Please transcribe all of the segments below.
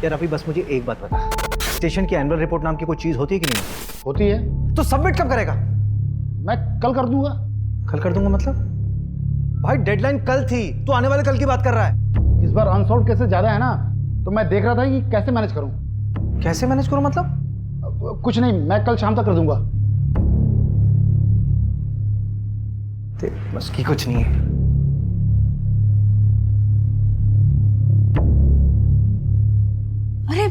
यार अभी बस मुझे एक बात बता, स्टेशन की एनुअल रिपोर्ट नाम की कोई चीज होती है कि नहीं? होती है। तो सबमिट कब करेगा? मैं कल कर दूंगा। कल कर दूंगा मतलब? भाई डेडलाइन कल थी, तू आने वाले कल की बात कर रहा है। इस बार अनसॉल्व केसेस ज्यादा है ना, तो मैं देख रहा था कि कैसे मैनेज करूं। कैसे मैनेज करूं मतलब? कुछ नहीं, मैं कल शाम तक कर दूंगा। बस की कुछ नहीं है। अरे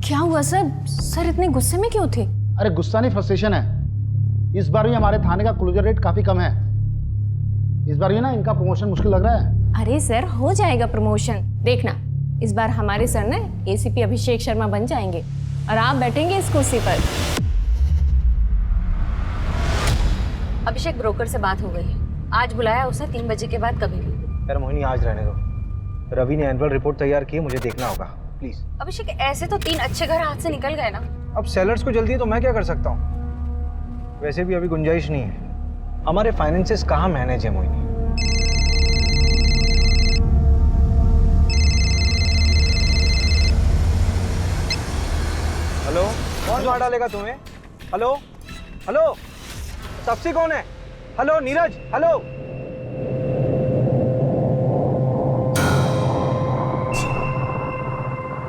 क्या हुआ सर? सर इतने गुस्से में क्यों थे? अरे गुस्सा नहीं, फ्रस्ट्रेशन है। इस बार भी हमारे थाने का क्लोजर रेट काफी कम है। इस बार भी ना इनका प्रमोशन मुश्किल लग रहा है। अरे सर हो जाएगा प्रमोशन, देखना इस बार हमारे सर ने एसीपी अभिषेक शर्मा बन जाएंगे और आप बैठेंगे इस कुर्सी पर। अभिषेक ब्रोकर से बात हो गई है, आज बुलाया उसने 3 बजे के बाद कभी भी। यार मोहिनी आज रहने दो, रवि ने एनुअल रिपोर्ट तैयार की है, मुझे देखना होगा प्लीज। अभिषेक ऐसे तो 3 अच्छे घर हाथ से निकल गए ना। अब सेलर्स को जल्दी है तो मैं क्या कर सकता हूँ? वैसे भी अभी गुंजाइश नहीं है, हमारे फाइनेंसेस कहाँ मैनेज है मोहिनी। हेलो, कौन मार डालेगा तुम्हें? हेलो हेलो, सबसे कौन है? Hello Neeraj, hello.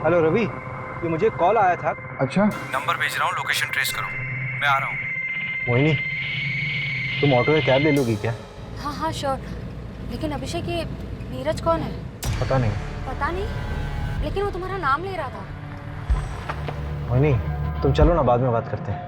Hello Ravi, ये मुझे कॉल आया था। अच्छा, नंबर भेज रहा हूँ, लोकेशन ट्रेस करो, मैं आ रहा हूँ। मोहिनी, तुम ऑटो या कैब ले लोगी क्या? हाँ हाँ श्योर, लेकिन अभिषेक ये नीरज कौन है? पता नहीं। पता नहीं, लेकिन वो तुम्हारा नाम ले रहा था। मोहिनी तुम चलो ना, बाद में बात करते हैं।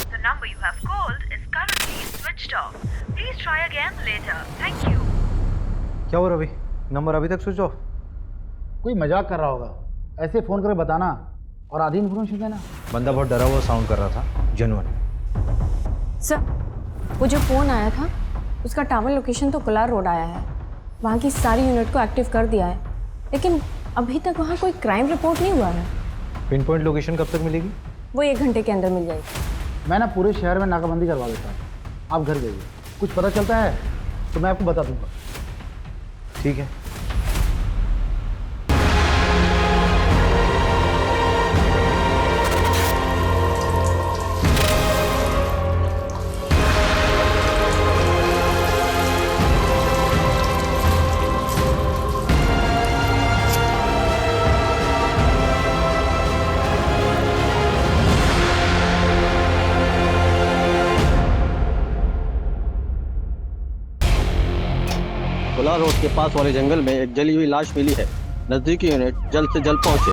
The number you have called is currently switched off. Please try again later. Thank you. क्या हो रवि, नंबर अभी तक स्विच ऑफ? कोई मजाक कर रहा होगा। ऐसे फोन करके बताना और आधी इन्फॉर्मेशन देना। बंदा बहुत डरा हुआ साउंड कर रहा था, जेन्युइन। सर वो जो फोन आया था उसका टावर लोकेशन तो कोलार रोड आया है, वहाँ की सारी यूनिट को एक्टिव कर दिया है, लेकिन अभी तक वहाँ कोई क्राइम रिपोर्ट नहीं हुआ है। पिन पॉइंट लोकेशन कब तक मिलेगी? वो 1 घंटे के अंदर मिल जाएगी। मैं ना पूरे शहर में नाकाबंदी करवा देता हूँ, आप घर जाइए। कुछ पता चलता है तो मैं आपको बता दूंगा। ठीक है। कोलार रोड के पास वाले जंगल में एक जली हुई लाश मिली है। नजदीकी यूनिट जल्द से जल्द पहुंचे।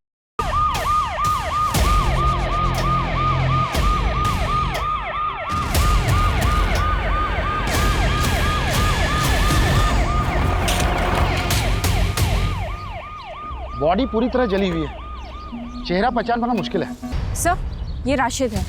बॉडी पूरी तरह जली हुई है, चेहरा पहचान पाना मुश्किल है। सर ये राशिद है,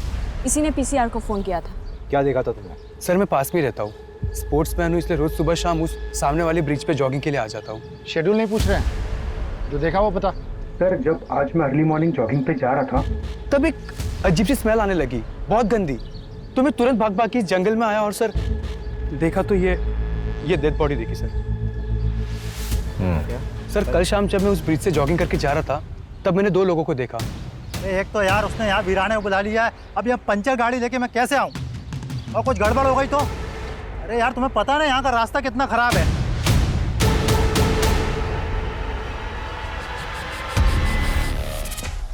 इसी ने पीसीआर को फ़ोन किया था। क्या देखा था तुमने? सर मैं पास में रहता हूँ, स्पोर्ट्स मैन हूँ, इसलिए रोज सुबह शाम उस सामने वाली ब्रिज पे जॉगिंग के लिए आ जाता हूँ। शेड्यूल नहीं पूछ रहे हैं, जो देखा वो पता। सर जब आज मैं अर्ली मॉर्निंग जॉगिंग पे जा रहा था तब एक अजीब सी स्मेल आने लगी, बहुत गंदी। तो मैं तुरंत भाग भाग के इस जंगल में आया और सर देखा तो ये डेड बॉडी देखी सर। सर कल शाम जब मैं उस ब्रिज से जॉगिंग करके जा रहा था तब मैंने 2 लोगों को देखा। एक तो यार उसने यहाँ वीराने को बुला लिया है, अब यहाँ पंचर गाड़ी लेके मैं कैसे आऊँ? और कुछ गड़बड़ हो गई तो? अरे यार तुम्हें पता ना यहाँ का रास्ता कितना खराब है।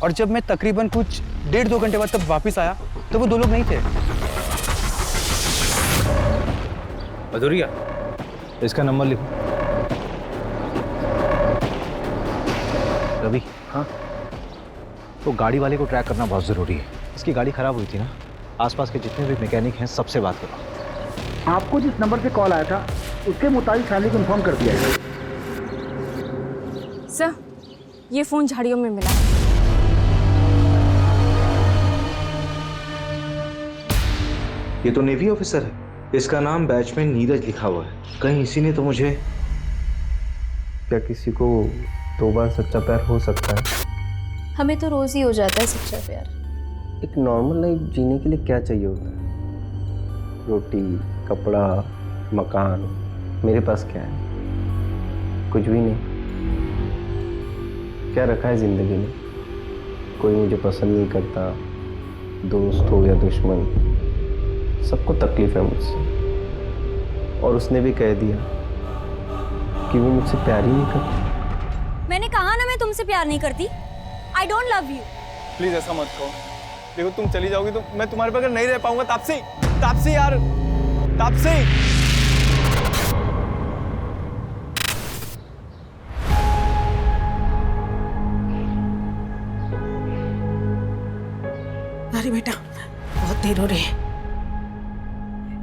और जब मैं तकरीबन कुछ 1.5-2 घंटे बाद तब वापस आया तो वो 2 लोग नहीं थे। अधूरिया, इसका नंबर लिखो। रवि, हाँ? तो गाड़ी वाले को ट्रैक करना बहुत ज़रूरी है। इसकी गाड़ी खराब हुई थी ना, आसपास के जितने भी मैकेनिक हैं सबसे बात करो। आपको जिस नंबर से कॉल आया था उसके मुताबिक फैमिली को इन्फॉर्म कर दिया है। सर ये फ़ोन झाड़ियों में मिला। ये तो नेवी ऑफिसर है, इसका नाम बैचमैन नीरज लिखा हुआ है। कहीं इसी ने तो मुझे... क्या किसी को 2 बार सच्चा प्यार हो सकता है? हमें तो रोज़ ही हो जाता है सच्चा प्यार। एक नॉर्मल लाइफ जीने के लिए क्या चाहिए होता है? रोटी, कपड़ा, मकान, मेरे पास क्या है? कुछ भी नहीं। क्या रखा है जिंदगी में? कोई मुझे पसंद नहीं करता, दोस्त हो या दुश्मन, सबको तकलीफ है मुझसे। और उसने भी कह दिया कि वो मुझसे प्यार ही नहीं करती। मैंने कहा ना मैं तुमसे प्यार नहीं करती। I don't love you. Please ऐसा मत कहो। देखो तुम चली जाओगी तो मैं तुम्हारे बगैर नहीं रह पाऊंगा। तापसी, तापसी यार, तापसी। अरे बेटा, बहुत देर हो रही है।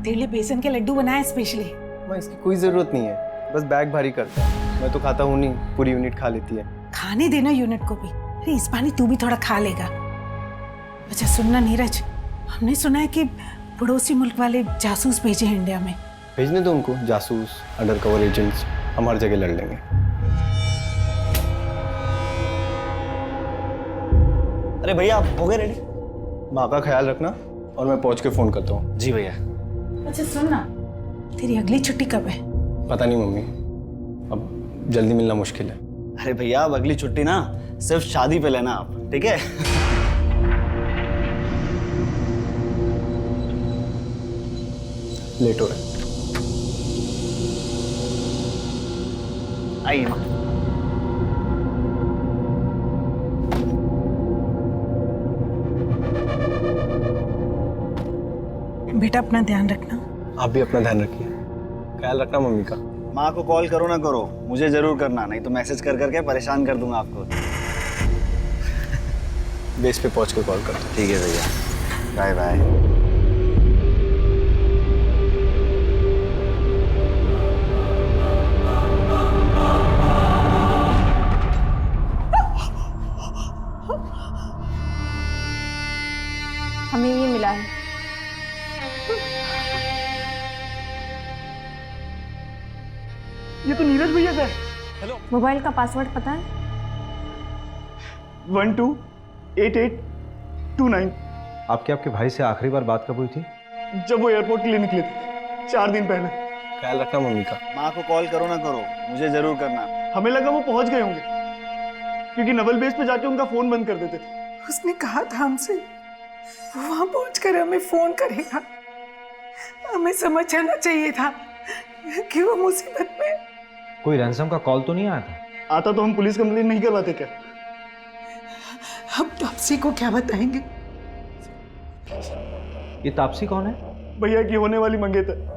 तेरे लिए बेसन के लड्डू बनाए स्पेशली। मैं इसकी कोई जरूरत नहीं है, बस बैग भारी करता है। मैं तो खाता हूँ नहीं, पूरी यूनिट खा लेती है। खाने देना यूनिट को भी। अरे इस पानी तू भी थोड़ा खा लेगा। अच्छा सुनना नीरज, हमने सुना है कि पड़ोसी मुल्क वाले जासूस भेजे हैं इंडिया में। भेजने दो उनको, जासूस, अंडर कवर एजेंट्स, हम हर जगह लड़ लेंगे। अरे भैया आप हो गए रेडी? माँ का ख्याल रखना और मैं पहुंच के फोन करता हूँ। जी भैया। अच्छा सुनना, तेरी अगली छुट्टी कब है? पता नहीं मम्मी, अब जल्दी मिलना मुश्किल है। अरे भैया अब अगली छुट्टी ना सिर्फ शादी पे लेना आप, ठीक है? लेट हो रहा है। आइए माँ। बेटा अपना ध्यान रखना। आप भी अपना ध्यान रखिए, ख्याल रखना मम्मी का। माँ को कॉल करो ना करो, मुझे जरूर करना, नहीं तो मैसेज कर करके परेशान कर दूंगा आपको। बेस पे पहुंच के कॉल करता हूँ। ठीक है भैया, बाय बाय। हमें ये मिला है। ये तो नीरज भैया का है। हेलो। मोबाइल का पासवर्ड पता है? 128829। आपके भाई से आखिरी बार बात कब हुई थी? जब वो एयरपोर्ट के लिए निकले थे 4 दिन पहले। ख्याल रखना मम्मी का। माँ को कॉल करो ना करो, मुझे जरूर करना। हमें लगा वो पहुंच गए होंगे, क्योंकि नवल बेस पे जाके उनका फोन बंद कर देते थे। उसने कहा था हमसे वो वहां पहुंचकर हमें फोन करेगा। हमें समझ आना चाहिए था कि वो मुसीबत में। कोई रैंसम का कॉल तो नहीं आया था? आता तो हम पुलिस कंप्लेंट नहीं करवाते क्या? हम तापसी को क्या बताएंगे? ये तापसी कौन है? भैया की होने वाली मंगेतर।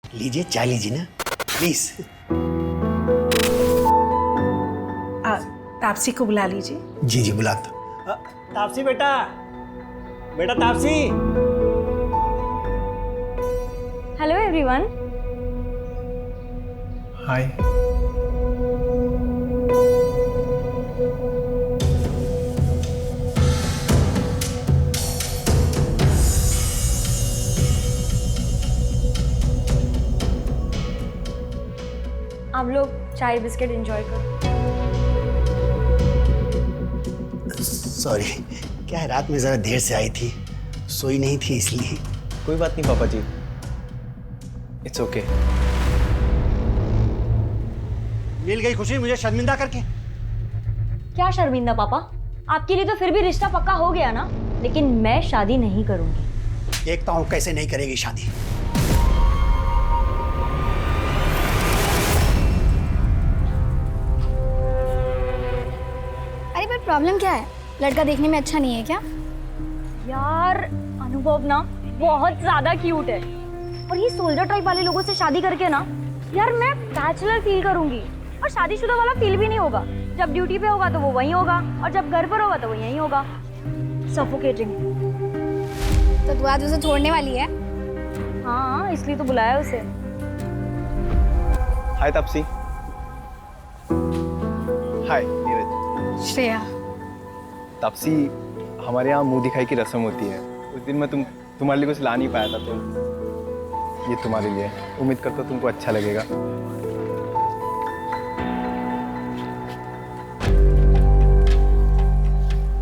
लीजिए चाय लीजिए ना प्लीज। तापसी को बुला लीजिए। जी जी बुलाता। तापसी बेटा, बेटा तापसी। Hello everyone. हाय। आप लोग चाय बिस्किट एंजॉय करो। सॉरी, क्या है रात में जरा देर से आई थी, सोई नहीं थी इसलिए। कोई बात नहीं पापा जी, इट्स ओके। मिल गई खुशी मुझे शर्मिंदा करके। क्या शर्मिंदा पापा? आपके लिए तो फिर भी रिश्ता पक्का हो गया ना, लेकिन मैं शादी नहीं करूंगी। देखता हूँ कैसे नहीं करेगी शादी। अरे पर प्रॉब्लम क्या है? लड़का देखने में अच्छा नहीं है क्या? यार अनुभव ना बहुत ज्यादा क्यूट है, और ये सोल्जर टाइप वाले लोगों से शादी करके ना यार मैं बैचलर फील करूंगी, और शादीशुदा वाला फील भी नहीं होगा। जब ड्यूटी पे होगा तो वो वहीं होगा, और जब घर पर होगा तो वो यहीं होगा। सफोकेटिंग। तो तू आज उसे छोड़ने वाली है? हाँ, इसलिए तो बुलाया उसे। हाय तापसी। हाय नीरज। श्रेया। तापसी, हमारे यहाँ मुंह दिखाई की रस्म होती है। उस दिन मैं तुम्हारे लिए कुछ ला नहीं पाया था तो ये तुम्हारे लिए है। उम्मीद करता हूँ तुमको अच्छा लगेगा।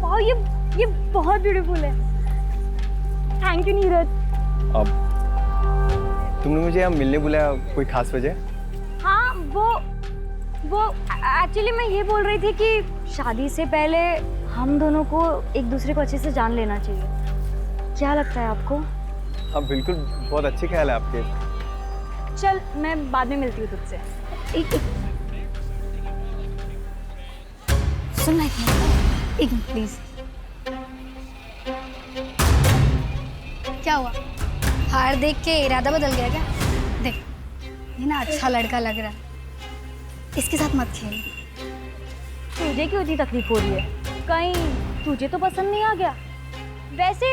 वाह, ये बहुत ब्यूटीफुल है। Thank you Neeraj. अब तुमने मुझे यहाँ मिलने बुलाया, कोई खास वजह? हाँ, वो एक्चुअली मैं ये बोल रही थी कि शादी से पहले हम दोनों को एक दूसरे को अच्छे से जान लेना चाहिए। क्या लगता है आपको? हाँ बिल्कुल, बहुत अच्छे ख्याल है आपके। चल, मैं बाद में मिलती हूँ तुझसे। एक सुन ना, एक मिनट प्लीज। क्या हुआ? हार देख के इरादा बदल गया क्या? देख, ये ना अच्छा लड़का लग रहा है, इसके साथ मत खेल। तुझे क्यों इतनी तकलीफ हो रही है? कहीं तुझे तो पसंद नहीं आ गया? वैसे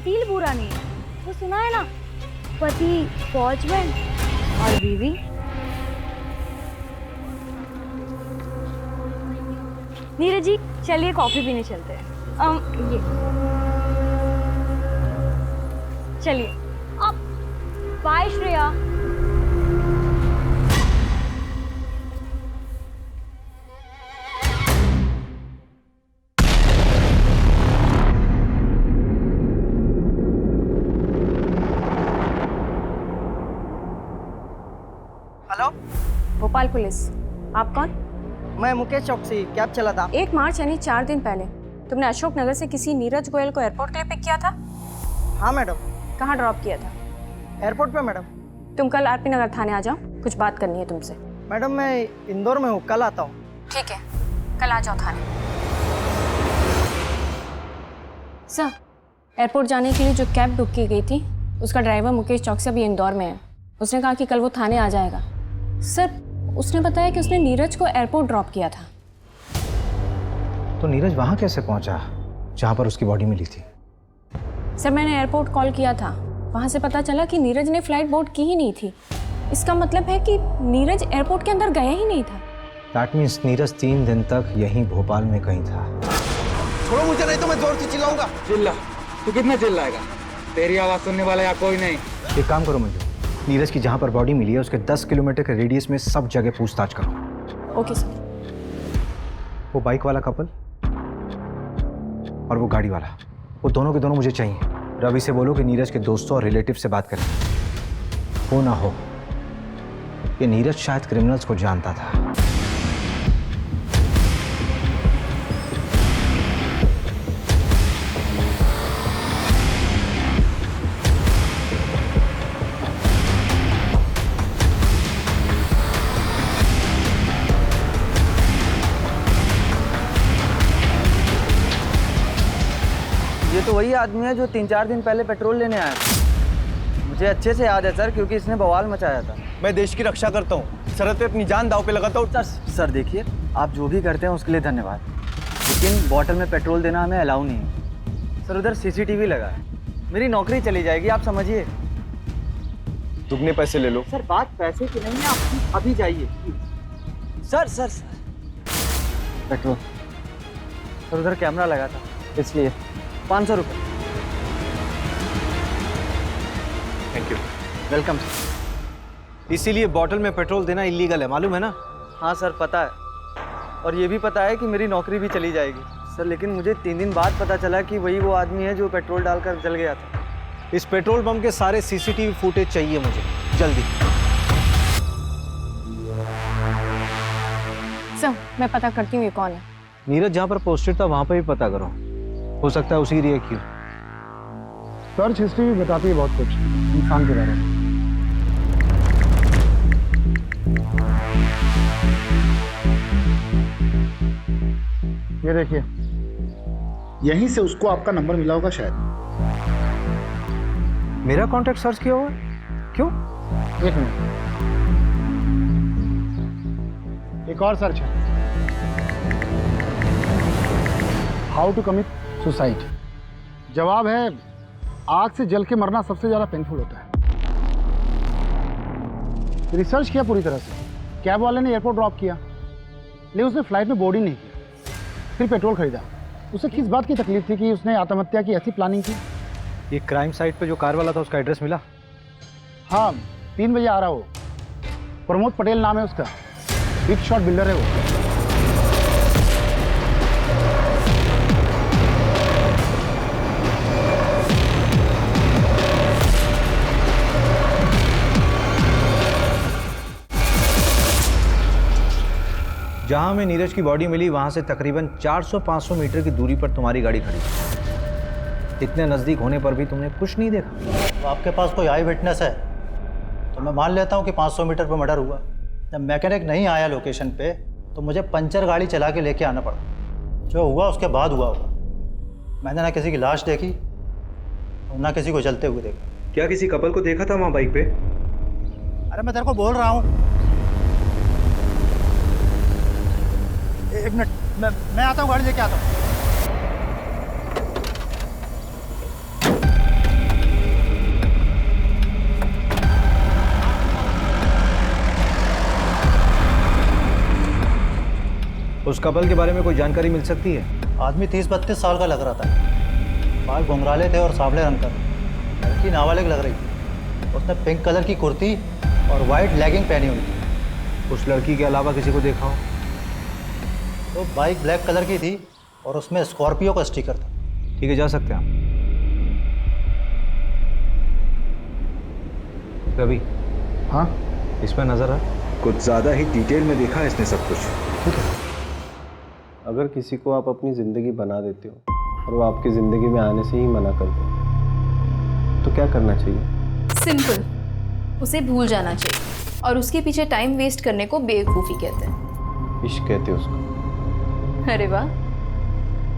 दिल बुरा नहीं है, वो सुना है ना, पति फौज में और बीवी। नीरज जी, चलिए कॉफी पीने चलते हैं। ये चलिए। अब bye Shreya. Hello, Bhopal police. आप कौन? मैं मुकेश चौकसी कैब चला था। 1 मार्च यानी 4 दिन पहले तुमने अशोक नगर से किसी नीरज गोयल को एयरपोर्ट के लिए पिक किया था? हाँ मैडम। कहाँ ड्रॉप किया था? एयरपोर्ट पे मैडम। तुम कल आरपी नगर थाने आ जाओ, कुछ बात करनी है तुमसे। मैडम मैं इंदौर में हूँ, कल आता हूँ। ठीक है, कल आ जाओ थाने। सर, एयरपोर्ट जाने के लिए जो कैब बुक की गई थी उसका ड्राइवर मुकेश चौकसी अभी इंदौर में है। उसने कहा कि कल वो थाने आ जाएगा। सर, उसने बताया कि उसने नीरज को एयरपोर्ट ड्रॉप किया था। तो नीरज वहाँ कैसे पहुँचा जहाँ पर उसकी बॉडी मिली थी? सर, मैंने एयरपोर्ट कॉल किया था, वहाँ से पता चला कि नीरज ने फ्लाइट बोर्ड की ही नहीं थी। इसका मतलब है कि नीरज एयरपोर्ट के अंदर गया ही नहीं था। दैट मीन्स नीरज 3 दिन तक यहीं भोपाल में कहीं था। छोड़ो मुझे, नहीं तो मैं जोर से चिल्लाऊंगा। चिल्ला? तू कितना चिल्लाएगा? तेरी आवाज सुनने वाला यहाँ कोई नहीं। एक काम करो मंजू, नीरज की जहाँ पर बॉडी मिली है उसके 10 किलोमीटर के रेडियस में सब जगह पूछताछ करो। Okay sir. वो बाइक वाला कपल और वो गाड़ी वाला, वो दोनों के दोनों मुझे चाहिए। रवि से बोलो कि नीरज के दोस्तों और रिलेटिव से बात करें। वो ना हो कि नीरज शायद क्रिमिनल्स को जानता था। ये तो वही आदमी है जो 3-4 दिन पहले पेट्रोल लेने आया था। मुझे अच्छे से याद है सर, क्योंकि इसने बवाल मचाया था। मैं देश की रक्षा करता हूँ, सरहद पे अपनी जान दाव पे लगाता हूँ। सर देखिए, आप जो भी करते हैं उसके लिए धन्यवाद, लेकिन बॉटल में पेट्रोल देना हमें अलाउ नहीं है। सर, उधर सीसीटीवी लगा है, मेरी नौकरी चली जाएगी, आप समझिए। दुगने पैसे ले लो। सर, बात पैसे की नहीं है, आप अभी जाइए। Sir petrol. सर, उधर कैमरा लगा था इसलिए 500 रुपये। Thank you. Welcome sir. इसीलिए बॉटल में पेट्रोल देना इलीगल है, मालूम है ना? हाँ सर, पता है, और ये भी पता है कि मेरी नौकरी भी चली जाएगी सर, लेकिन मुझे 3 दिन बाद पता चला कि वही वो आदमी है जो पेट्रोल डालकर जल गया था। इस पेट्रोल पंप के सारे सीसीटीवी फुटेज चाहिए मुझे, जल्दी। सर, मैं पता करती हूँ ये कौन है। नीरज जहाँ पर पोस्टेड था वहाँ पर भी पता करो, हो सकता है उसी रिएक्ट क्यों। सर्च हिस्ट्री भी बताती है बहुत कुछ इंसान के बारे में। ये देखिए, यहीं से उसको आपका नंबर मिला होगा शायद। मेरा कांटेक्ट सर्च किया हुआ? क्यों? एक मिनट, एक और सर्च है, हाउ टू कमिट सुसाइड। जवाब है, आग से जल के मरना सबसे ज्यादा पेनफुल होता है। रिसर्च किया पूरी तरह से, कैब वाले ने एयरपोर्ट ड्रॉप किया, लेकिन उसने फ्लाइट में बोर्ड ही नहीं किया। फिर पेट्रोल खरीदा। उसे किस बात की तकलीफ थी कि उसने आत्महत्या की ऐसी प्लानिंग की? ये क्राइम साइट पे जो कार वाला था उसका एड्रेस मिला? हाँ 3 बजे आ रहा हो। प्रमोद पटेल नाम है उसका, बिग शॉट बिल्डर है वो। जहां हमें नीरज की बॉडी मिली वहां से तकरीबन 400-500 मीटर की दूरी पर तुम्हारी गाड़ी खड़ी थी। इतने नजदीक होने पर भी तुमने कुछ नहीं देखा। तो आपके पास कोई आई विटनेस है तो मैं मान लेता हूँ कि 500 मीटर पर मर्डर हुआ। जब मैकेनिक नहीं आया लोकेशन पे तो मुझे पंचर गाड़ी चला के लेके आना पड़ा। जो हुआ उसके बाद हुआ होगा। मैंने ना किसी की लाश देखी और ना किसी को जलते हुए देखा। क्या किसी कपल को देखा था वहाँ बाइक पे? अरे मैं तेरे को बोल रहा हूँ, एक मिनट, मैं आता हूँ, गाड़ी लेके आता हूँ। उस कपल के बारे में कोई जानकारी मिल सकती है? आदमी 30-32 साल का लग रहा था। बाल घुंघराले थे और सांवले रंग का। लड़की नाबालिग लग रही थी। उसने पिंक कलर की कुर्ती और वाइट लेगिंग पहनी हुई थी। उस लड़की के अलावा किसी को देखा हो? तो बाइक ब्लैक कलर की थी और उसमें स्कॉर्पियो का स्टिकर था। ठीक है, जा सकते हैं आप। रवि, हाँ इसमें नजर आ कुछ ज़्यादा ही डिटेल में देखा है इसने सब कुछ। ठीक है। अगर किसी को आप अपनी ज़िंदगी बना देते हो और वो आपकी ज़िंदगी में आने से ही मना कर दे तो क्या करना चाहिए? सिंपल, उसे भूल जाना चाहिए और उसके पीछे टाइम वेस्ट करने को बेवकूफ़ी कहते हैं। इश्क कहते हैं उसको। अरे वाह,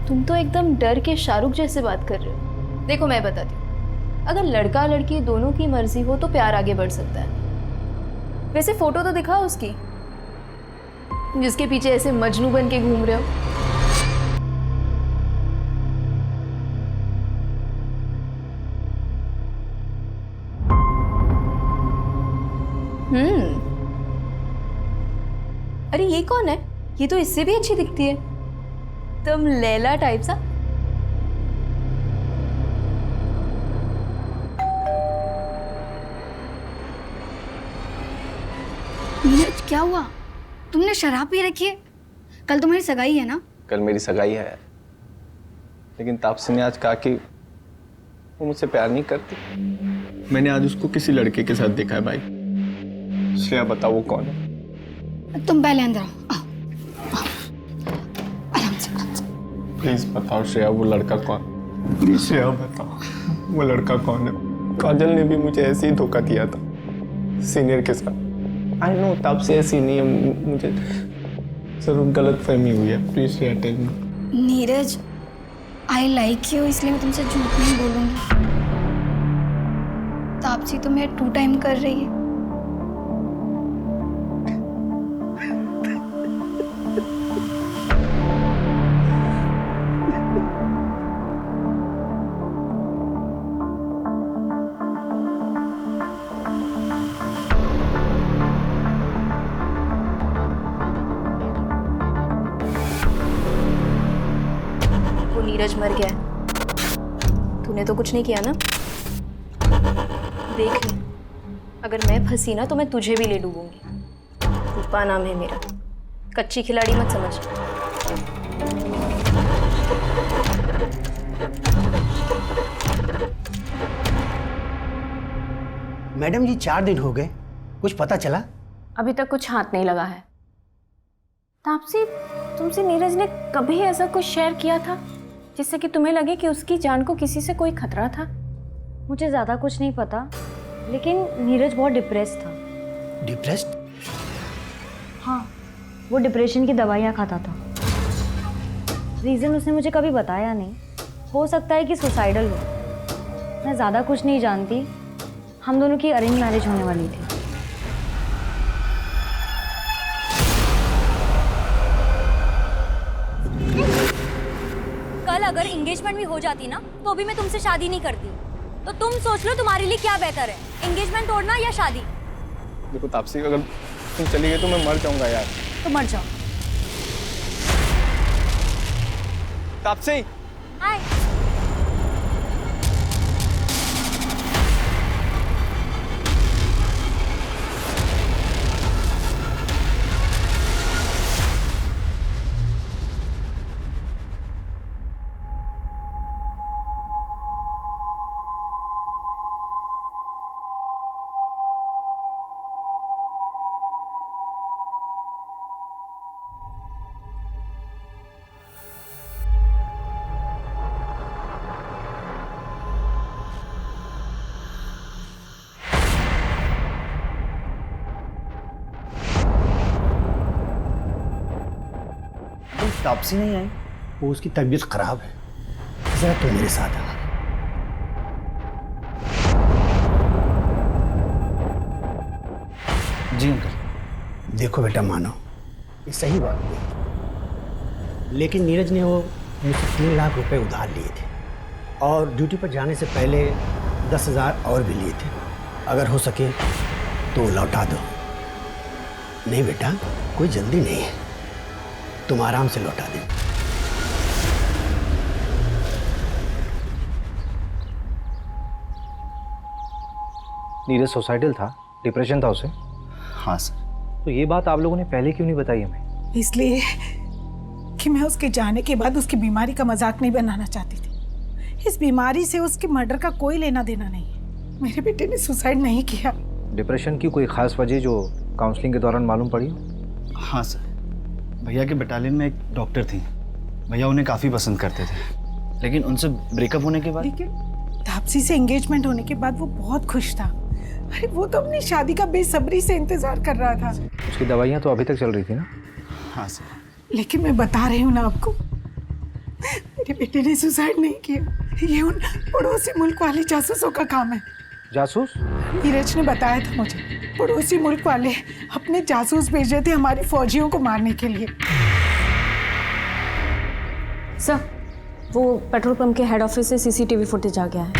तुम तो एकदम डर के शाहरुख जैसे बात कर रहे हो। देखो मैं बताती हूँ, अगर लड़का लड़की दोनों की मर्जी हो तो प्यार आगे बढ़ सकता है। वैसे फोटो तो दिखाओ उसकी, जिसके पीछे ऐसे मजनू बन के घूम रहे हो। अरे ये कौन है? ये तो इससे भी अच्छी दिखती है, तुम लैला टाइप सा। नीरज क्या हुआ? तुमने शराब पी रखी है? कल तुम्हारी सगाई है ना? कल मेरी सगाई है, लेकिन तापसी ने आज कहा कि वो मुझसे प्यार नहीं करती। मैंने आज उसको किसी लड़के के साथ देखा है भाई। श्रेया बताओ वो कौन है? तुम पहले अंदर आओ। प्लीज बताओ श्रेया वो लड़का कौन? प्लीज श्रेया बताओ वो लड़का कौन है? काजल ने भी मुझे ऐसे ही धोखा दिया था सीनियर के साथ। आई नो तब से ऐसी नहीं है, मुझे जरूर गलत फहमी हुई है। Please Shreya tell me. Neeraj, I like you, इसलिए मैं तुमसे झूठ नहीं बोलूंगी। तापसी तो मेरा 2 टाइम कर रही है। नीरज मर गया है, तूने तो कुछ नहीं किया ना? देख ले, अगर मैं फंसी ना तो मैं तुझे भी ले डूबूंगी। रूपा नाम है मेरा, कच्ची खिलाड़ी मत समझ। मैडम जी 4 दिन हो गए, कुछ पता चला? अभी तक कुछ हाथ नहीं लगा है। तापसी, तुमसे नीरज ने कभी ऐसा कुछ शेयर किया था जिससे कि तुम्हें लगे कि उसकी जान को किसी से कोई खतरा था? मुझे ज़्यादा कुछ नहीं पता, लेकिन नीरज बहुत डिप्रेस था। डिप्रेस्ड? हाँ, वो डिप्रेशन की दवाइयाँ खाता था। रीज़न उसने मुझे कभी बताया नहीं। हो सकता है कि सुसाइडल हो। मैं ज़्यादा कुछ नहीं जानती। हम दोनों की अरेंज मैरिज होने वाली थी। कल अगर एंगेजमेंट भी हो जाती ना तो भी मैं तुमसे शादी नहीं करती। तो तुम सोच लो तुम्हारे लिए क्या बेहतर है, एंगेजमेंट तोड़ना या शादी? देखो तापसी, अगर तुम चली गई तो मैं मर जाऊंगा यार। तो मर जाओ। तापसी, हाय। तापसी नहीं आई? वो उसकी तबीयत खराब है, जरा तुम मेरे साथ आ। जी अंकल। देखो बेटा, मानो ये सही बात नहीं, लेकिन नीरज ने वो मुझसे 3 लाख रुपए उधार लिए थे और ड्यूटी पर जाने से पहले 10,000 और भी लिए थे। अगर हो सके तो वो लौटा दो। नहीं बेटा, कोई जल्दी नहीं है, तुम आराम से लौटा दे। नीरज सुसाइडल था, डिप्रेशन था उसे? हाँ सर। तो ये बात आप लोगों ने पहले क्यों नहीं बताई हमें? इसलिए कि मैं उसके जाने के बाद उसकी बीमारी का मजाक नहीं बनाना चाहती थी। इस बीमारी से उसके मर्डर का कोई लेना देना नहीं है। मेरे बेटे ने सुसाइड नहीं किया। डिप्रेशन की कोई खास वजह जो काउंसलिंग के दौरान मालूम पड़ी? हाँ सर, भैया के बटालियन में एक डॉक्टर थी, भैया उन्हें काफ़ी पसंद करते थे, लेकिन उनसे ब्रेकअप होने के बाद। लेकिन तापसी से एंगेजमेंट होने के बाद वो बहुत खुश था। अरे वो तो अपनी शादी का बेसब्री से इंतजार कर रहा था। उसकी दवाइयाँ तो अभी तक चल रही थी ना? हाँ सर। लेकिन मैं बता रही हूँ ना आपको, मेरे बेटे ने सुसाइड नहीं किया। ये उन पड़ोसी मुल्क वाले जासूसों का काम है। जासूस? नीरज ने बताया था मुझे, पड़ोसी मुल्क वाले अपने जासूस भेजे थे हमारी फौजियों को मारने के लिए। सर, वो पेट्रोल पंप के हेड ऑफिस से सीसीटीवी फुटेज आ गया है।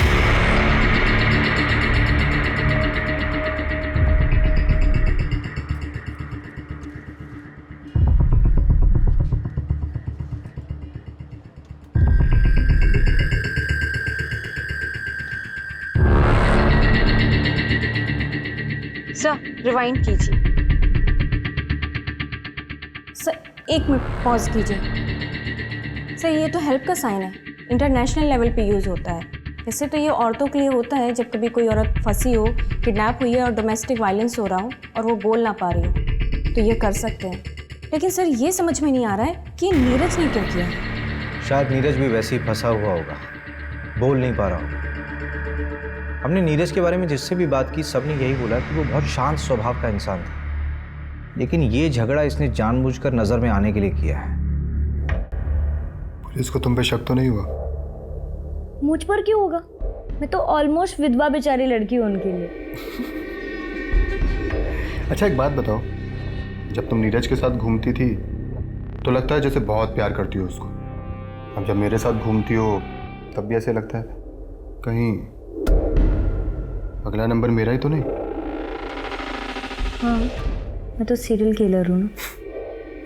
सर, रिवाइंड कीजिए। सर, 1 मिनट पॉज कीजिए। सर, ये तो हेल्प का साइन है, इंटरनेशनल लेवल पे यूज़ होता है। वैसे तो ये औरतों के लिए होता है जब कभी कोई औरत फंसी हो, किडनैप हुई है और डोमेस्टिक वायलेंस हो रहा हो और वो बोल ना पा रही हो, तो ये कर सकते हैं। लेकिन सर, ये समझ में नहीं आ रहा है कि नीरज ने क्यों किया। शायद नीरज भी वैसे ही फंसा हुआ होगा, बोल नहीं पा रहा होगा। हमने नीरज के बारे में जिससे भी बात की सबने यही बोला कि वो बहुत शांत स्वभाव का इंसान था, लेकिन ये झगड़ा इसने जानबूझकर नजर में आने के लिए किया है। पुलिस को तुम पे शक तो नहीं हुआ? मुझ पर क्यों होगा? मैं तो ऑलमोस्ट विधवा बेचारी लड़की हूँ उनके लिए। अच्छा एक बात बताओ, जब तुम नीरज के साथ घूमती थी तो लगता है जैसे बहुत प्यार करती हो उसको, अब जब मेरे साथ घूमती हो तब भी ऐसे लगता है कहीं अगला नंबर मेरा ही तो नहीं? हाँ, मैं तो सीरियल किलर हूँ ना।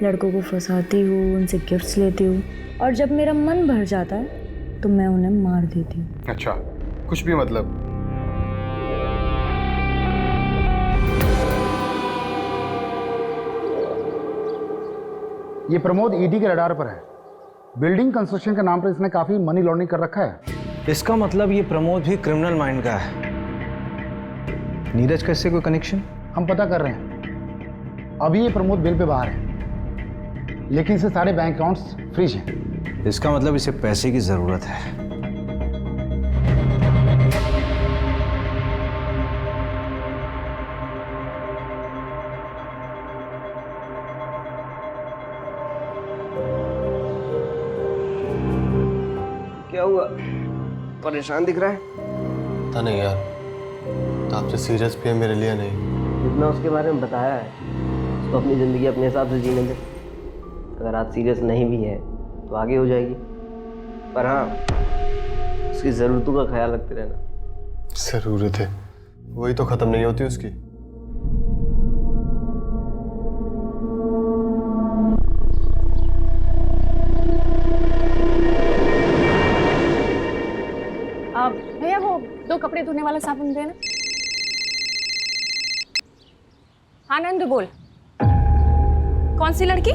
लड़कों को फंसाती हूँ, उनसे गिफ्ट्स लेती हूँ और जब मेरा मन भर जाता है तो मैं उन्हें मार देती हूँ। अच्छा, कुछ भी मतलब? ये प्रमोद ईडी के रडार पर है। बिल्डिंग कंस्ट्रक्शन के नाम पर इसने काफी मनी लॉन्ड्रिंग कर रखा है। इसका मतलब ये प्रमोद भी क्रिमिनल माइंड का है। नीरज का इससे कोई कनेक्शन? हम पता कर रहे हैं। अभी ये प्रमोद बिल पे बाहर है, लेकिन इसे सारे बैंक अकाउंट्स फ्रीज हैं। इसका मतलब इसे पैसे की जरूरत है। क्या हुआ? परेशान दिख रहा है? पता नहीं यार, तो आपसे सीरियस भी है मेरे लिए नहीं। जितना उसके बारे में बताया है, उसको अपनी ज़िंदगी अपने हिसाब से जीने दे। अगर आज सीरियस नहीं भी है तो आगे हो जाएगी, पर हाँ उसकी ज़रूरतों का ख्याल रखते रहना। ज़रूरत है, वही तो ख़त्म नहीं होती उसकी। भैया वो 2 कपड़े धोने वाला साबुन देना। हाँ नंदू बोल। कौन सी लड़की?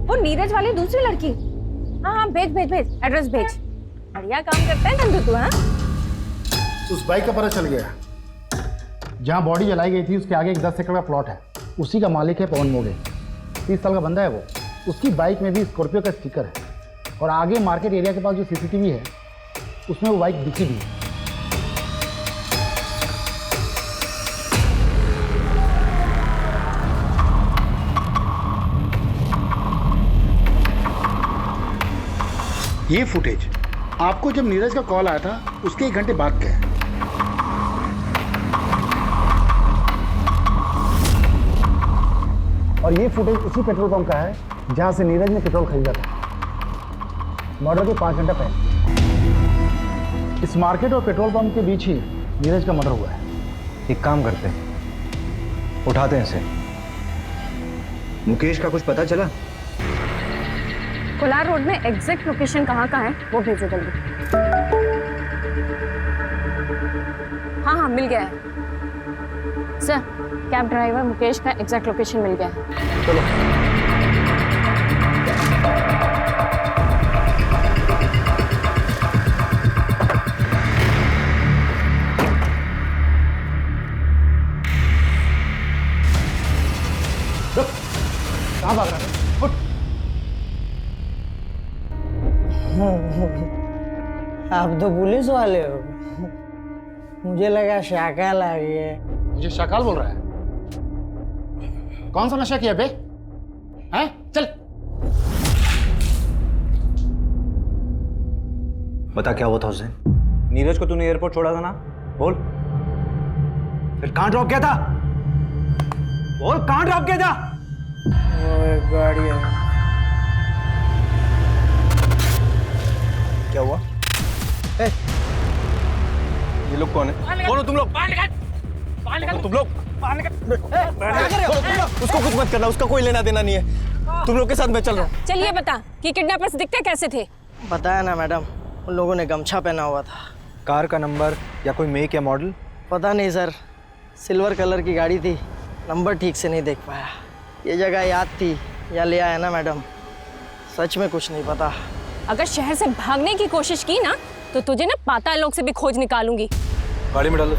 वो नीरज वाली दूसरी लड़की? हाँ हाँ भेज भेज भेज, एड्रेस भेज। बढ़िया काम करता है नंदू तू। हाँ, उस बाइक का पता चल गया। जहाँ बॉडी जलाई गई थी उसके आगे एक 10 एकड़ का प्लॉट है, उसी का मालिक है पवन मोगे। 30 साल का बंदा है वो। उसकी बाइक में भी स्कॉर्पियो का स्टिकर है और आगे मार्केट एरिया के पास जो सीसीटीवी है उसमें वो बाइक दिखी भी है। ये फुटेज आपको जब नीरज का कॉल आया था उसके 1 घंटे बाद का है। और ये फुटेज उसी पेट्रोल पंप का है जहां से नीरज ने पेट्रोल खरीदा था मर्डर के 5 घंटा पहले। इस मार्केट और पेट्रोल पंप के बीच ही नीरज का मर्डर हुआ है। एक काम करते हैं, उठाते हैं इसे। मुकेश का कुछ पता चला? कोलार रोड में एग्जैक्ट लोकेशन कहाँ का है वो भेजो जल्दी। हाँ हाँ मिल गया है सर, कैब ड्राइवर मुकेश का एग्जैक्ट लोकेशन मिल गया है। चलो। कहाँ भाग रहा है? उठ। आप तो पुलिस वाले हो, मुझे लगा शाकाल आ गया। मुझे शाकाल बोल रहा है? कौन सा नशा किया बे? हैं? चल। बता क्या हुआ था उस दिन? नीरज को तूने एयरपोर्ट छोड़ा था ना? बोल। फिर कहाँ ड्रॉप किया था? बोल कहाँ ड्रॉप किया था? वो एक गाड़ी है। क्या हुआ? ये लोग कौन है? कौन हो तुम लोग? तुम लोग उसको कुछ मत करना, उसका कोई लेना देना नहीं है। तुम लोग के साथ मैं चल रहा हूँ। चलिए बता कि किडनैपर्स दिखते कैसे थे? बताया ना मैडम, उन लोगों ने गमछा पहना हुआ था। कार का नंबर या कोई मेक या मॉडल? पता नहीं सर, सिल्वर कलर की गाड़ी थी, नंबर ठीक से नहीं देख पाया। ये जगह याद थी या ले आया ना मैडम, सच में कुछ नहीं पता। अगर शहर से भागने की कोशिश की ना तो तुझे ना पाताल लोक से भी खोज निकालूंगी। गाड़ी में डालो।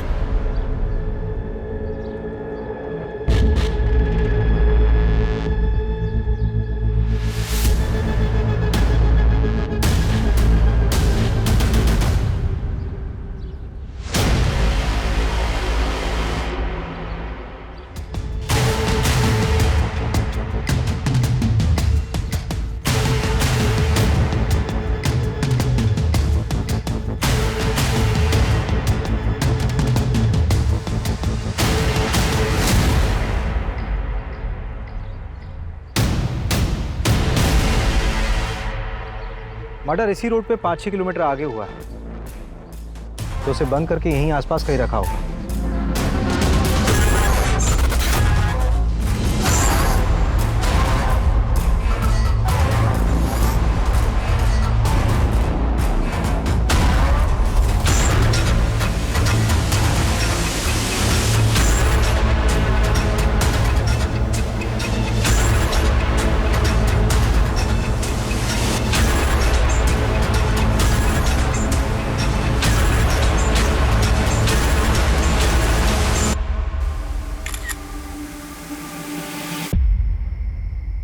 मर्डर इसी रोड पे 5-6 किलोमीटर आगे हुआ है, तो उसे बंद करके यहीं आसपास कहीं रखा होगा।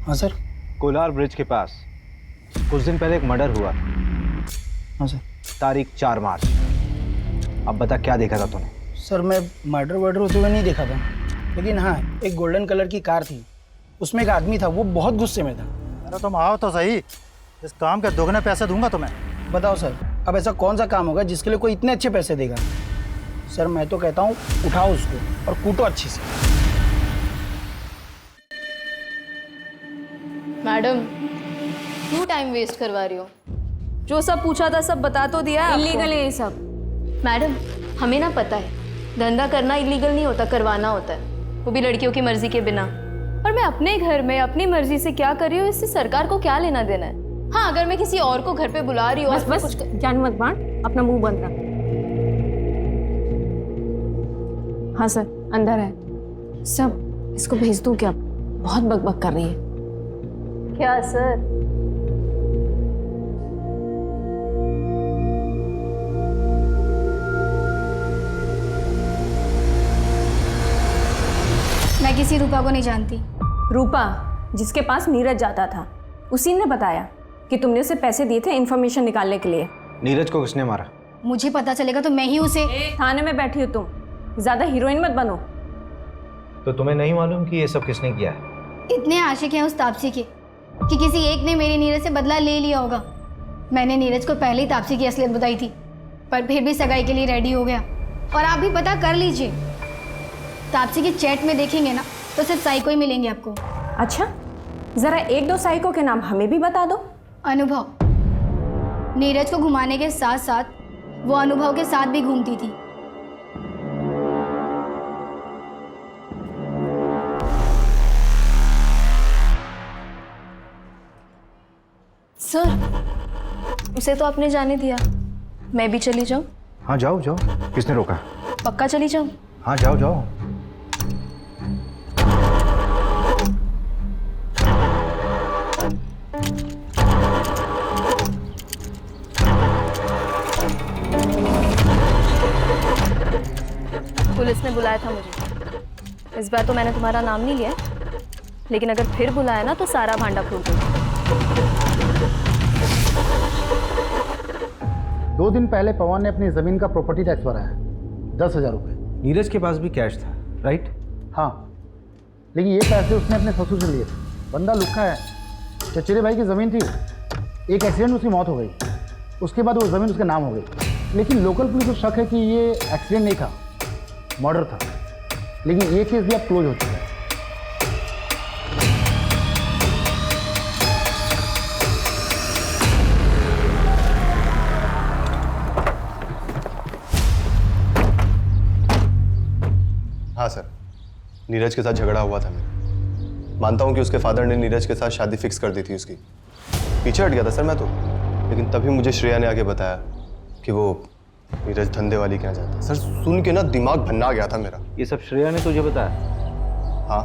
हाँ सर। कोलार ब्रिज के पास कुछ दिन पहले एक मर्डर हुआ। हाँ सर। तारीख 4 मार्च। अब बता क्या देखा था तूने? सर मैं मर्डर वर्डर होते हुए नहीं देखा था, लेकिन हाँ एक गोल्डन कलर की कार थी, उसमें एक आदमी था, वो बहुत गुस्से में था। अरे तुम आओ तो सही, इस काम के दोगुने पैसे दूंगा तुम्हें। बताओ सर, अब ऐसा कौन सा काम होगा जिसके लिए कोई इतने अच्छे पैसे देगा? सर मैं तो कहता हूँ उठाओ उसको और कूटो अच्छी से। मैडम क्यों टाइम वेस्ट करवा रही हो? जो सब पूछा था सब बता तो दिया। इलीगल है ये सब। मैडम हमें ना पता है, धंधा करना इलीगल नहीं होता, करवाना होता है, वो भी लड़कियों की मर्जी के बिना। और मैं अपने घर में अपनी मर्जी से क्या कर रही हूँ, इससे सरकार को क्या लेना देना है? हाँ अगर मैं किसी और को घर पे बुला रही हूँ, बस कुछ जान मत बांट, अपना मुंह बंद रख। हाँ सर अंदर है सब, इसको भेज दूँ क्या? बहुत बकबक कर रही है। क्या सर? मैं किसी रूपा को नहीं जानती। रूपा जिसके पास नीरज जाता था, उसी ने बताया कि तुमने उसे पैसे दिए थे इन्फॉर्मेशन निकालने के लिए। नीरज को किसने मारा? मुझे पता चलेगा तो मैं ही उसे। थाने में बैठी हो तुम, ज्यादा हीरोइन मत बनो। तो तुम्हें नहीं मालूम कि ये सब किसने किया है? इतने आशिक हैं उस तापसी के कि किसी एक ने मेरे नीरज से बदला ले लिया होगा। मैंने नीरज को पहले ही तापसी की असलियत बताई थी, पर फिर भी सगाई के लिए रेडी हो गया। और आप भी पता कर लीजिए, तापसी की चैट में देखेंगे ना तो सिर्फ साइको ही मिलेंगे आपको। अच्छा, जरा एक दो साइको के नाम हमें भी बता दो। अनुभव, नीरज को घुमाने के साथ साथ वो अनुभव के साथ भी घूमती थी। सर, उसे तो आपने जाने दिया, मैं भी चली जाऊं? हाँ जाओ जाओ, किसने रोका? पक्का चली जाऊं? हाँ जाओ जाओ। पुलिस ने बुलाया था मुझे। इस बार तो मैंने तुम्हारा नाम नहीं लिया, लेकिन अगर फिर बुलाया ना तो सारा भांडा फोड़ दूंगी। 2 दिन पहले पवन ने अपनी जमीन का प्रॉपर्टी टैक्स भराया, 10,000 रुपये। नीरज के पास भी कैश था, राइट? हाँ, लेकिन ये पैसे उसने अपने ससुर से लिए थे। बंदा लुक्खा है। चचेरे भाई की ज़मीन थी, एक एक्सीडेंट में उसकी मौत हो गई। उसके बाद वो ज़मीन उसके नाम हो गई, लेकिन लोकल पुलिस को शक है कि ये एक्सीडेंट नहीं था, मर्डर था। लेकिन ये केस भी अब क्लोज हो चुका है। हाँ सर, नीरज के साथ झगड़ा हुआ था मेरा। मानता हूँ कि उसके फादर ने नीरज के साथ शादी फिक्स कर दी थी उसकी। पीछे हट गया था सर मैं तो, लेकिन तभी मुझे श्रेया ने आके बताया कि वो नीरज धंधे वाली क्या जाता है। सर सुन के ना दिमाग भन्ना गया था मेरा। ये सब श्रेया ने तुझे बताया? हाँ।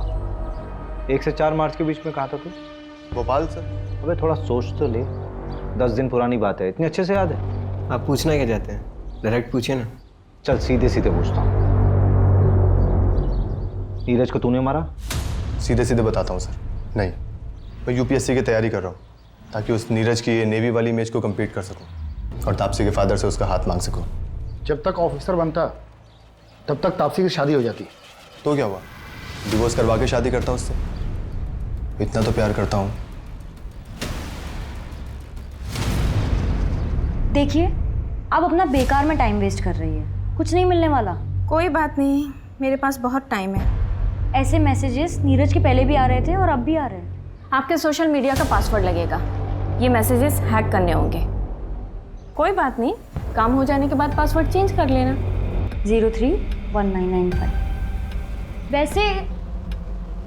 1 से 4 मार्च के बीच में कहाँ था तू? भोपाल सर। अबे थोड़ा सोच तो ले, 10 दिन पुरानी बात है, इतनी अच्छे से याद है? आप पूछना क्या चाहते हैं? डायरेक्ट पूछिए ना। चल सीधे सीधे पूछता हूँ, नीरज को तूने मारा? सीधे सीधे बताता हूँ सर, नहीं। मैं यूपीएससी की तैयारी कर रहा हूँ ताकि उस नीरज की नेवी वाली इमेज को कंप्लीट कर सकूँ और तापसी के फादर से उसका हाथ मांग सकूँ। जब तक ऑफिसर बनता तब तक तापसी की शादी हो जाती। तो क्या हुआ, डिवोर्स करवा के शादी करता उससे? इतना तो प्यार करता हूँ। देखिए, आप अपना बेकार में टाइम वेस्ट कर रही है, कुछ नहीं मिलने वाला। कोई बात नहीं, मेरे पास बहुत टाइम है। ऐसे मैसेजेस नीरज के पहले भी आ रहे थे और अब भी आ रहे हैं। आपके सोशल मीडिया का पासवर्ड लगेगा, ये मैसेजेस हैक करने होंगे। कोई बात नहीं, काम हो जाने के बाद पासवर्ड चेंज कर लेना। 031995। वैसे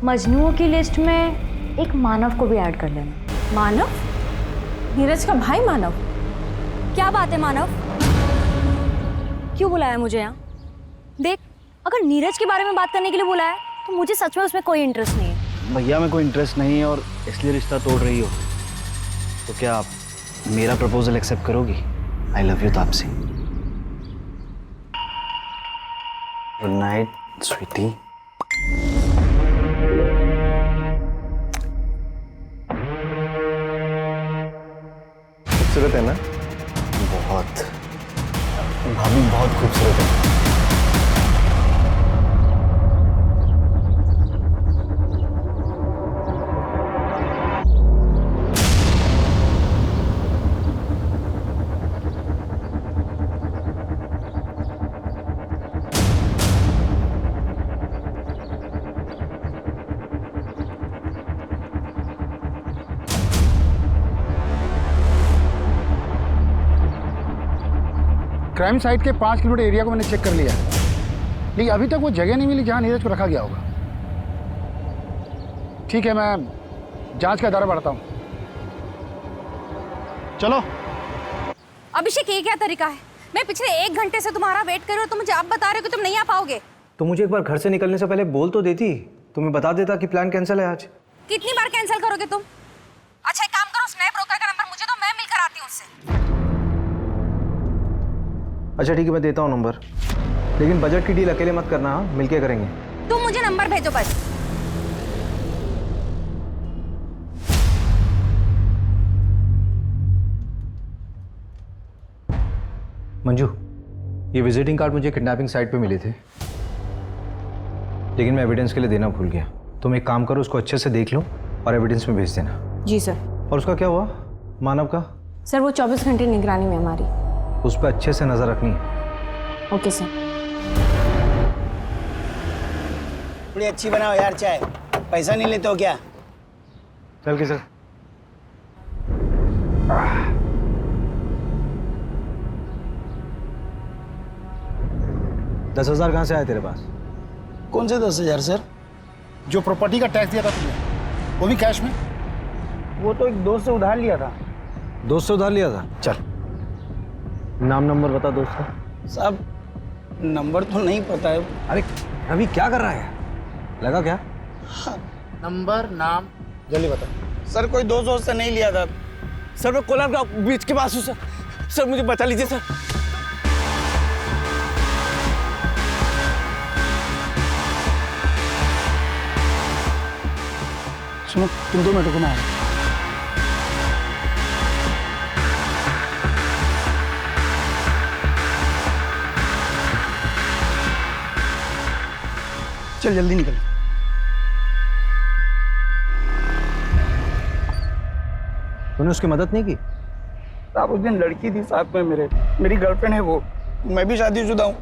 मजनुओं की लिस्ट में एक मानव को भी ऐड कर लेना। मानव? नीरज का भाई मानव? क्या बात है मानव, क्यों बुलाया मुझे यहाँ? देख, अगर नीरज के बारे में बात करने के लिए बुलाया तो मुझे सच में उसमें कोई इंटरेस्ट नहीं है। भैया में कोई इंटरेस्ट नहीं है और इसलिए रिश्ता तोड़ रही हो, तो क्या आप मेरा प्रपोजल एक्सेप्ट करोगी? I love you Taapsee. Good night Sweety. खूबसूरत है ना? बहुत। भाभी बहुत खूबसूरत है। क्राइम साइट के 5 किलोमीटर एरिया को मैंने चेक कर लिया है, लेकिन अभी तक वो जगह नहीं मिली जहां नीरज को रखा गया होगा। ठीक है, मैं जांच का दायरा बढ़ाता हूं। चलो। अभिषेक, ये क्या तरीका है? मैं पिछले 1 घंटे से तुम्हारा वेट कर रही हूँ, तो मुझे अब बता रहे हो कि तुम नहीं आ पाओगे। तो मुझे एक बार घर से निकलने से पहले बोल तो देती, तुम्हें बता देता कि प्लान कैंसिल है आज। कितनी बार कैंसिल करोगे तुम? अच्छा, एक काम करो, स्नैप ब्रोकर का नंबर मुझे दो, मैं मिलकर आती हूँ उससे। अच्छा ठीक है, मैं देता हूँ नंबर, लेकिन बजट की डील अकेले मत करना, हाँ? मिलके करेंगे। तुम मुझे नंबर भेजो बस। मंजू, ये विजिटिंग कार्ड मुझे किडनैपिंग साइट पे मिले थे, लेकिन मैं एविडेंस के लिए देना भूल गया। तुम एक काम करो, उसको अच्छे से देख लो और एविडेंस में भेज देना। जी सर। और उसका क्या हुआ, मानव का? सर वो 24 घंटे निगरानी में हमारी। उस पर अच्छे से नजर रखनी है। Okay sir. थोड़ी अच्छी बनाओ यार चाय। पैसा नहीं लेते हो क्या? चल के सर। दस 10,000 कहाँ से आए तेरे पास? कौन से 10,000 सर? जो प्रॉपर्टी का टैक्स दिया था तुमने, वो भी कैश में? वो तो एक दोस्त से उधार लिया था। दोस्त से उधार लिया था? चल नाम नंबर बता दोस्त का। साहब नंबर तो नहीं पता है। अरे अभी क्या कर रहा है? लगा क्या? नंबर नाम जल्दी बता। सर कोई दोस्त से नहीं लिया था। सर मैं कोलार का बीच के पास हूँ सर। सर मुझे बचा लीजिए सर। सुनो, तुम 2 मिनट रुको, मैं आ रहा हूं। चल जल्दी निकल। तूने उसकी मदद नहीं की? साहब उस दिन लड़की थी साथ में मेरी गर्लफ्रेंड है वो। मैं भी शादीशुदा हूँ।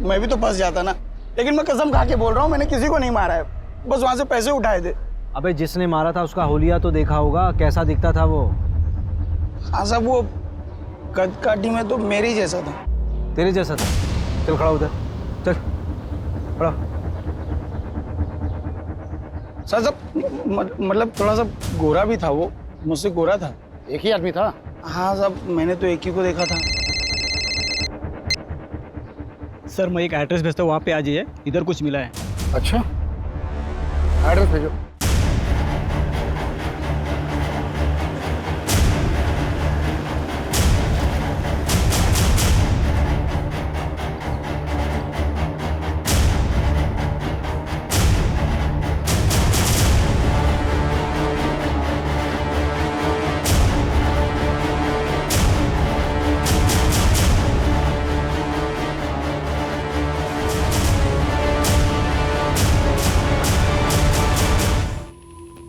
मैं भी तो फंस जाता ना। लेकिन मैं कसम खा के बोल रहा हूँ, मैंने किसी को नहीं मारा है, बस वहां से पैसे उठाए थे। अबे जिसने मारा था उसका होलिया तो देखा होगा, कैसा दिखता था वो? हाँ साहब वो कद काठी में तो मेरे ही जैसा था। तेरे जैसा था? चल खड़ा उधर, चल खड़ा। सर सब मतलब थोड़ा सा गोरा भी था वो, मुझसे गोरा था। एक ही आदमी था? हाँ साहब मैंने तो एक ही को देखा था। सर मैं एक एड्रेस भेजता हूँ, वहाँ पे आ जाइए, इधर कुछ मिला है। अच्छा एड्रेस भेजो।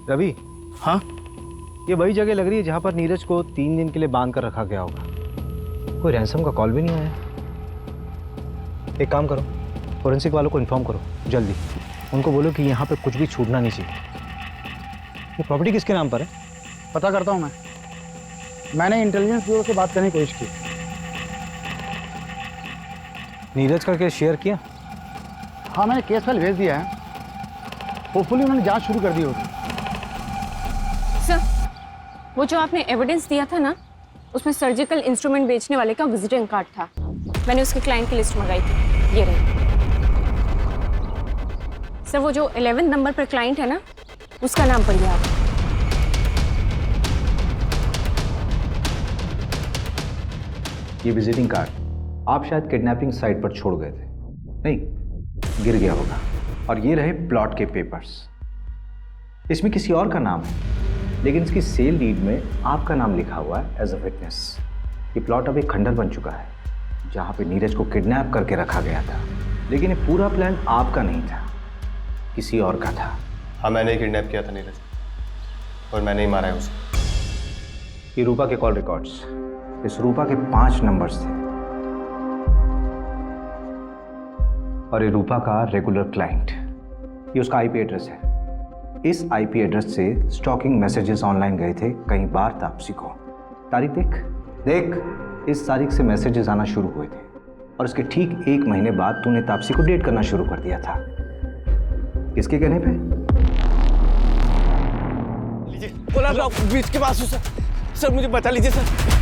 रवि। हाँ? ये वही जगह लग रही है जहाँ पर नीरज को 3 दिन के लिए बांध कर रखा गया होगा। कोई रैंसम का कॉल भी नहीं आया। एक काम करो, फोरेंसिक वालों को इन्फॉर्म करो जल्दी। उनको बोलो कि यहाँ पे कुछ भी छूटना नहीं चाहिए। ये प्रॉपर्टी किसके नाम पर है? पता करता हूँ मैं। मैंने इंटेलिजेंस ब्यूरो से बात करने की कोशिश की। नीरज का केस शेयर किया? हाँ मैंने केस फाइल भेज दिया है। होपफुली उन्होंने जांच शुरू कर दी होगी। सर वो जो आपने एविडेंस दिया था ना, उसमें सर्जिकल इंस्ट्रूमेंट बेचने वाले का विजिटिंग कार्ड था। मैंने उसके क्लाइंट की लिस्ट मंगाई थी, ये रही। सर वो जो 11 नंबर पर क्लाइंट है ना, उसका नाम पढ़िए आप। ये विजिटिंग कार्ड आप शायद किडनैपिंग साइट पर छोड़ गए थे। नहीं, गिर गया होगा। और ये रहे प्लॉट के पेपर्स। इसमें किसी और का नाम है, लेकिन इसकी सेल डीड में आपका नाम लिखा हुआ है एज अ विटनेस। ये प्लॉट अभी खंडर बन चुका है, जहाँ पे नीरज को किडनैप करके रखा गया था। लेकिन ये पूरा प्लान आपका नहीं था, किसी और का था। हाँ मैंने ही किडनैप किया था नीरज, और मैंने ही मारा है उसे। ये रूपा के कॉल रिकॉर्ड्स, इस रूपा के 5 नंबर्स थे। और ये रूपा का रेगुलर क्लाइंट, ये उसका आईपी एड्रेस है। इस आईपी एड्रेस से स्टॉकिंग मैसेजेस ऑनलाइन गए थे कई बार तापसी को। तारीख देख, इस तारीख से मैसेजेस आना शुरू हुए थे, और इसके ठीक 1 महीने बाद तूने तापसी को डेट करना शुरू कर दिया था। किसके कहने पे? लीजिए, कोलार का बीच के पास हूँ सर। सर मुझे बचा लीजिए सर।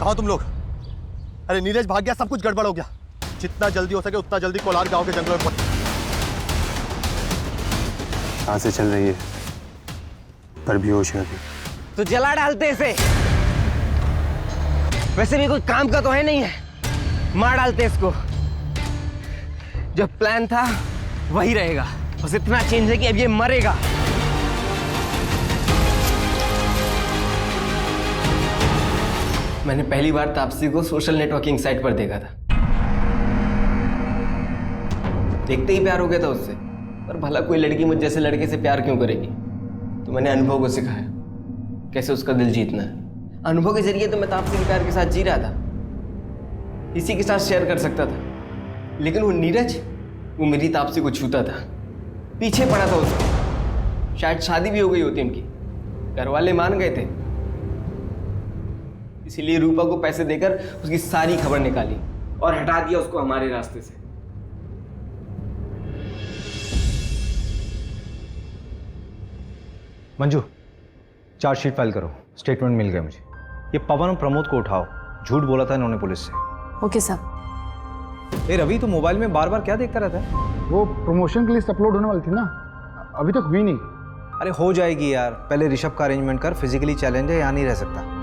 कहाँ तुम लोग? अरे नीरज भाग गया, सब कुछ गड़बड़ हो गया। जितना जल्दी हो सके उतना जल्दी कोलार गांव के जंगलों में पहुंच। कहाँ से चल रही है? पर बेहोश है अभी। तो जला डालते इसे। वैसे भी कोई काम का तो है नहीं है, मार डालते इसको। जो प्लान था वही रहेगा, बस इतना चेंज है कि अब ये मरेगा। मैंने पहली बार तापसी को सोशल नेटवर्किंग साइट पर देखा था। देखते ही प्यार हो गया था उससे। पर भला कोई लड़की मुझ जैसे लड़के से प्यार क्यों करेगी? तो मैंने अनुभव को सिखाया कैसे उसका दिल जीतना है। अनुभव के जरिए तो मैं तापसी के प्यार के साथ जी रहा था, इसी के साथ शेयर कर सकता था। लेकिन वो नीरज, वो मेरी तापसी को छूता था, पीछे पड़ा था उसका। शायद शादी भी हो गई होती उनकी, घर वाले मान गए थे। इसीलिए रूपा को पैसे देकर उसकी सारी खबर निकाली और हटा दिया उसको हमारे रास्ते से। मंजू, चार्जशीट फाइल करो। स्टेटमेंट मिल गया मुझे। ये पवन और प्रमोद को उठाओ, झूठ बोला था इन्होंने पुलिस से। ओके साहब। ए रवि, तो मोबाइल में बार बार क्या देखता रहता है? वो प्रमोशन की लिस्ट अपलोड होने वाली थी ना, अभी तक हुई नहीं। अरे हो जाएगी यार, पहले ऋषभ का अरेंजमेंट कर। फिजिकली चैलेंज है, यहाँ नहीं रह सकता।